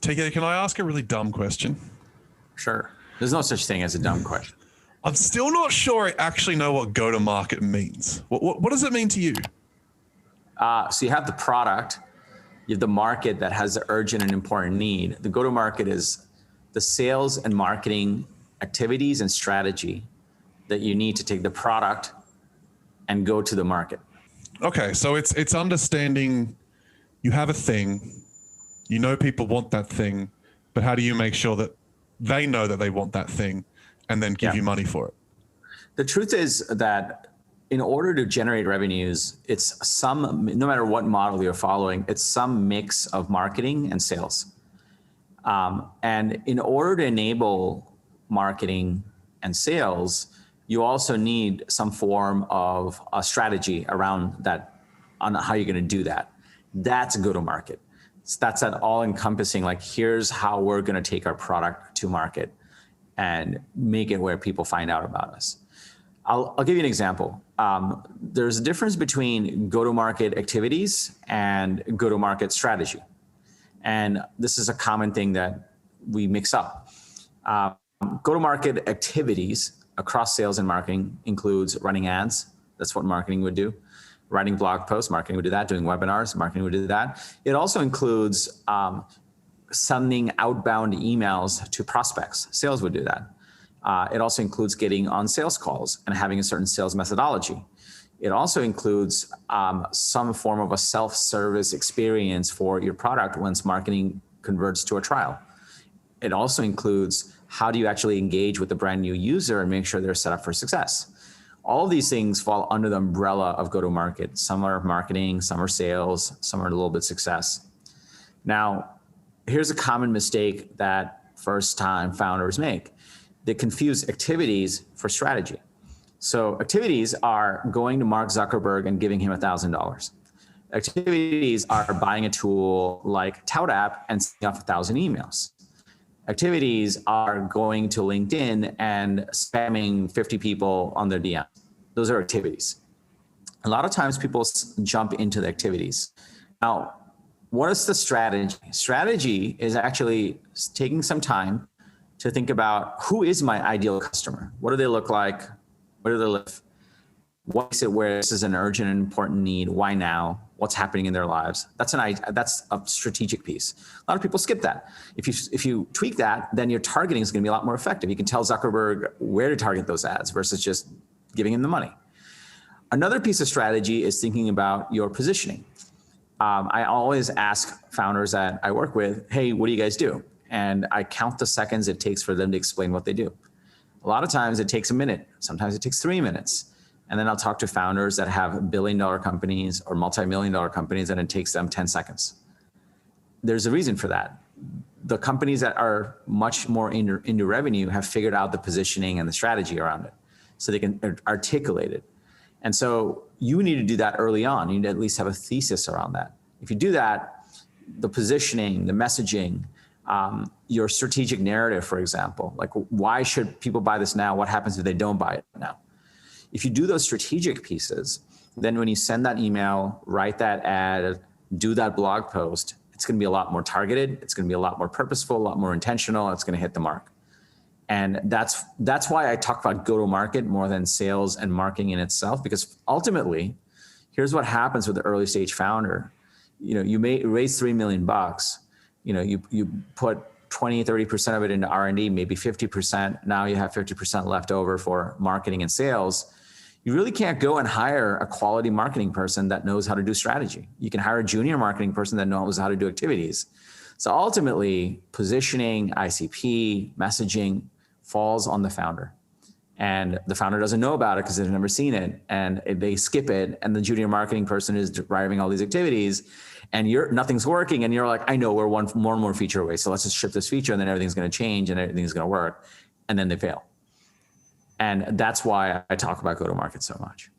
TK, can I ask a really dumb question? Sure. There's no such thing as a dumb question. I'm still not sure I actually know what go-to-market means. What does it mean to you? So you have the product, you have the market that has the urgent and important need. The go-to-market is the sales and marketing activities and strategy that you need to take the product and go to the market. Okay, so it's understanding you have a thing, you know people want that thing, but how do you make sure that they know that they want that thing and then give you money for it? The truth is that in order to generate revenues, it's no matter what model you're following, it's some mix of marketing and sales. And in order to enable marketing and sales, you also need some form of a strategy around that, on how you're going to do that. That's a go-to-market. That's that all-encompassing, like, here's how we're going to take our product to market and make it where people find out about us. I'll give you an example. There's a difference between go-to-market activities and go-to-market strategy. And this is a common thing that we mix up. Go-to-market activities across sales and marketing includes running ads. That's what marketing would do. Writing blog posts, marketing would do that. Doing webinars, marketing would do that. It also includes sending outbound emails to prospects. Sales would do that. It also includes getting on sales calls and having a certain sales methodology. It also includes some form of a self-service experience for your product once marketing converts to a trial. It also includes how do you actually engage with the brand new user and make sure they're set up for success. All of these things fall under the umbrella of go-to-market. Some are marketing, some are sales, some are a little bit success. Now, here's a common mistake that first-time founders make. They confuse activities for strategy. So activities are going to Mark Zuckerberg and giving him $1,000. Activities are buying a tool like ToutApp and sending off 1,000 emails. Activities are going to LinkedIn and spamming 50 people on their DM. Those are activities. A lot of times people jump into the activities. Now, what is the strategy? Strategy is actually taking some time to think about, who is my ideal customer? What do they look like? Where do they live? What is it where this is an urgent and important need? Why now? What's happening in their lives? That's a strategic piece. A lot of people skip that. If you tweak that, then your targeting is going to be a lot more effective. You can tell Zuckerberg where to target those ads versus just giving him the money. Another piece of strategy is thinking about your positioning. I always ask founders that I work with, hey, what do you guys do? And I count the seconds it takes for them to explain what they do. A lot of times it takes a minute. Sometimes it takes 3 minutes. And then I'll talk to founders that have billion-dollar companies or multi-million-dollar companies, and it takes them 10 seconds. There's a reason for that. The companies that are much more into revenue have figured out the positioning and the strategy around it, so they can articulate it. And so you need to do that early on. You need to at least have a thesis around that. If you do that, the positioning, the messaging, your strategic narrative, for example, like, why should people buy this now? What happens if they don't buy it now? If you do those strategic pieces, then when you send that email, write that ad, do that blog post, it's going to be a lot more targeted. It's going to be a lot more purposeful, a lot more intentional. It's going to hit the mark. And that's why I talk about go-to-market more than sales and marketing in itself, because ultimately, here's what happens with the early stage founder. You may raise $3 million. You put 20, 30% of it into R&D, maybe 50%. Now you have 50% left over for marketing and sales. You really can't go and hire a quality marketing person that knows how to do strategy. You can hire a junior marketing person that knows how to do activities. So ultimately, positioning, ICP, messaging falls on the founder. And the founder doesn't know about it because they've never seen it, and they skip it. And the junior marketing person is driving all these activities, and nothing's working. And you're like, I know we're more and more feature away. So let's just ship this feature, and then everything's going to change and everything's going to work. And then they fail. And that's why I talk about go-to-market so much.